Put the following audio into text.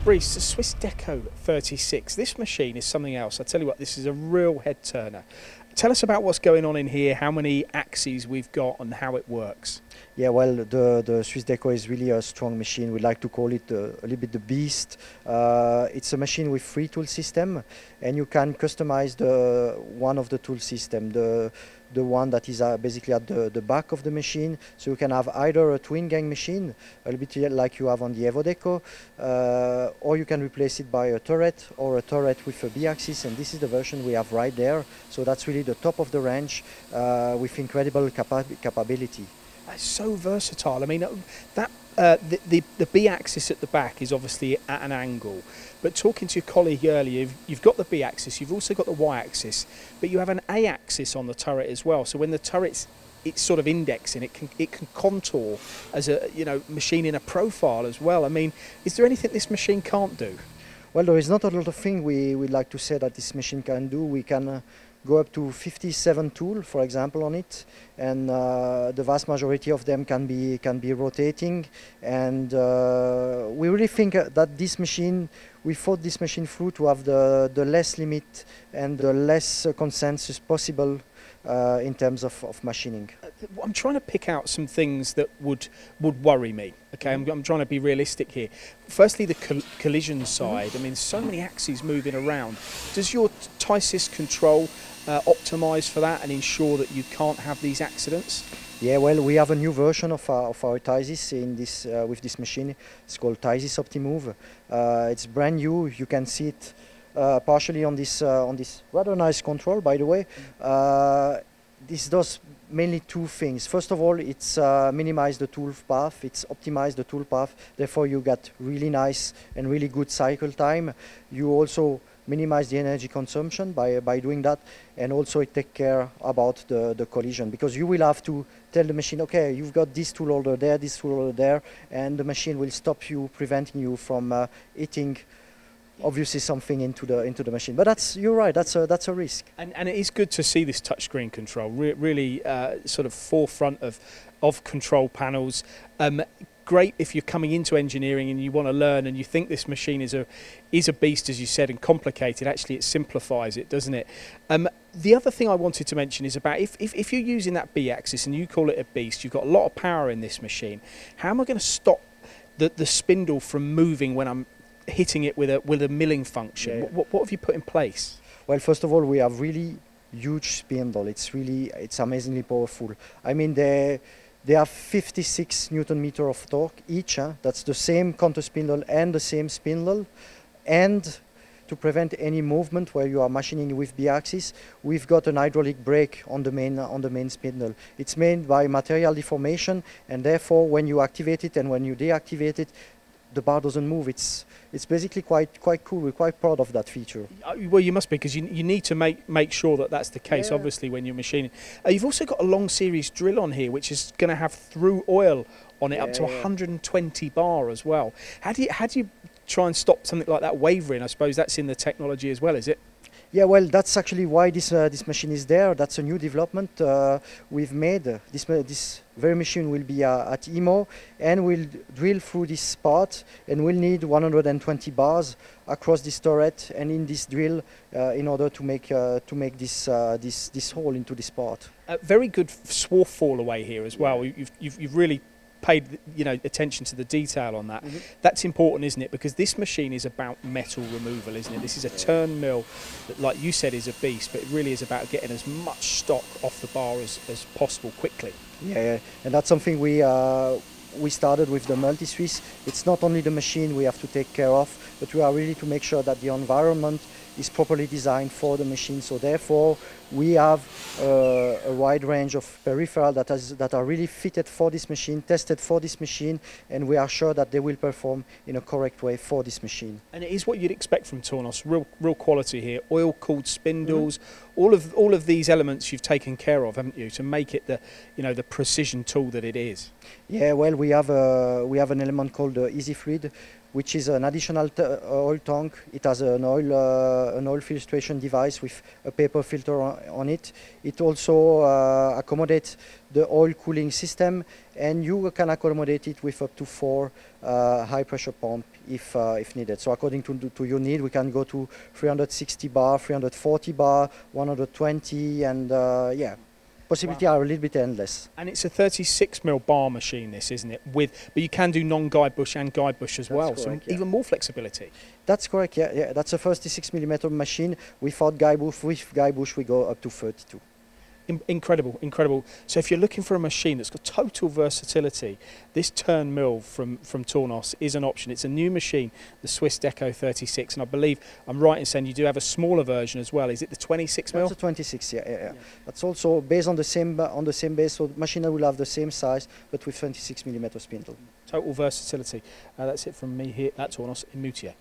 Fabrice, the Swiss Deco 36, this machine is something else. I tell you what, this is a real head turner. Tell us about what's going on in here, how many axes we've got and how it works. Yeah, well, the Swiss Deco is really a strong machine. We like to call it a little bit the beast. It's a machine with 3 tool system, and you can customize one of the tool system, the one that is basically at the back of the machine. So you can have either a twin gang machine, a little bit like you have on the Evo Deco, or you can replace it by a turret or a turret with a B-axis, and this is the version we have right there. So that's really the top of the range with incredible capability. It's so versatile. I mean, the B-axis at the back is obviously at an angle, but talking to your colleague earlier, you've got the B-axis, you've also got the Y-axis, but you have an A-axis on the turret as well. So when the turret's sort of indexing, it can contour as a machine in a profile as well. I mean, is there anything this machine can't do? Well, there is not a lot of things we like to say that this machine can do. We can go up to 57 tools, for example, on it, and the vast majority of them can be rotating. And we really think that this machine, we thought this machine through to have the less limit and the less consensus possible in terms of machining. I'm trying to pick out some things that would worry me. Okay, I'm trying to be realistic here. Firstly, the collision side. I mean, so many axes moving around. Does your TISIS control optimise for that and ensure that you can't have these accidents? Yeah, well, we have a new version of our TISIS in this with this machine. It's called TISIS OptiMove. It's brand new. You can see it partially on this rather nice control, by the way. This does mainly 2 things. First of all, it's minimize the tool path, it's optimize the tool path, therefore you get really nice and really good cycle time. You also minimize the energy consumption by doing that, and also it takes care about the collision, because you will have to tell the machine, okay, you've got this tool holder there, this tool holder there, and the machine will stop you, preventing you from hitting obviously something into the machine. But you're right, that's a risk. And it is good to see this touchscreen control, really sort of forefront of control panels. Great if you're coming into engineering and you want to learn and you think this machine is a beast, as you said, and complicated. Actually, it simplifies it, doesn't it? The other thing I wanted to mention is about if you're using that B-axis and you call it a beast, you've got a lot of power in this machine. How am I going to stop the spindle from moving when I'm hitting it with a milling function? Yeah. What have you put in place? Well, first of all, we have really huge spindle. It's amazingly powerful. I mean, they have 56 Newton meter of torque each. That's the same counter spindle and the same spindle. And to prevent any movement where you are machining with B-axis, we've got an hydraulic brake on the main spindle. It's made by material deformation, and therefore when you activate it and when you deactivate it, the bar doesn't move. It's basically quite cool. We're quite proud of that feature. Well, you must be, because you need to make sure that that's the case. Yeah. Obviously, when you're machining. You've also got a long series drill on here, which is going to have through oil on it, up to 120 bar as well. How do you try and stop something like that wavering? I suppose that's in the technology as well, is it? Yeah, well, that's actually why this machine is there. That's a new development we've made. This very machine will be at IMO, and we'll drill through this part, and we'll need 120 bars across this turret and in this drill in order to make this hole into this part. Very good swarf fall away here as well. You've really paid attention to the detail on that. That's important, isn't it? Because this machine is about metal removal, isn't it? This is a turn mill that, like you said, is a beast, but it really is about getting as much stock off the bar as possible quickly. Yeah, and that's something we started with the multi-Swiss. It's not only the machine we have to take care of, but we are really to make sure that the environment is properly designed for the machine. So therefore, we have a wide range of peripherals that are really fitted for this machine, tested for this machine, and we are sure that they will perform in a correct way for this machine. And it is what you'd expect from Tornos. Real quality here. Oil-cooled spindles. All of these elements you've taken care of, haven't you, to make it the precision tool that it is. Yeah, well, we have an element called the Easy Fluid, which is an additional oil tank. It has an oil filtration device with a paper filter on it. It also accommodates the oil cooling system, and you can accommodate it with up to 4 high pressure pump if needed. So according to your need, we can go to 360 bar, 340 bar, 120, and yeah. Possibility are a little bit endless. And it's a 36mm bar machine, this, isn't it? But you can do non-guide bush and guide bush as well, correct, so even more flexibility. That's correct, yeah. That's a 36mm machine. Without guide bush, with guide bush, we go up to 32. Incredible, incredible. So if you're looking for a machine that's got total versatility, this turn mill from Tornos is an option. It's a new machine, the Swiss Deco 36, and I believe I'm right in saying you do have a smaller version as well. Is it the 26mm? That's a 26, yeah. That's also based on the same base, so the machine will have the same size, but with 26mm spindle. Total versatility. That's it from me here at Tornos in Moutier.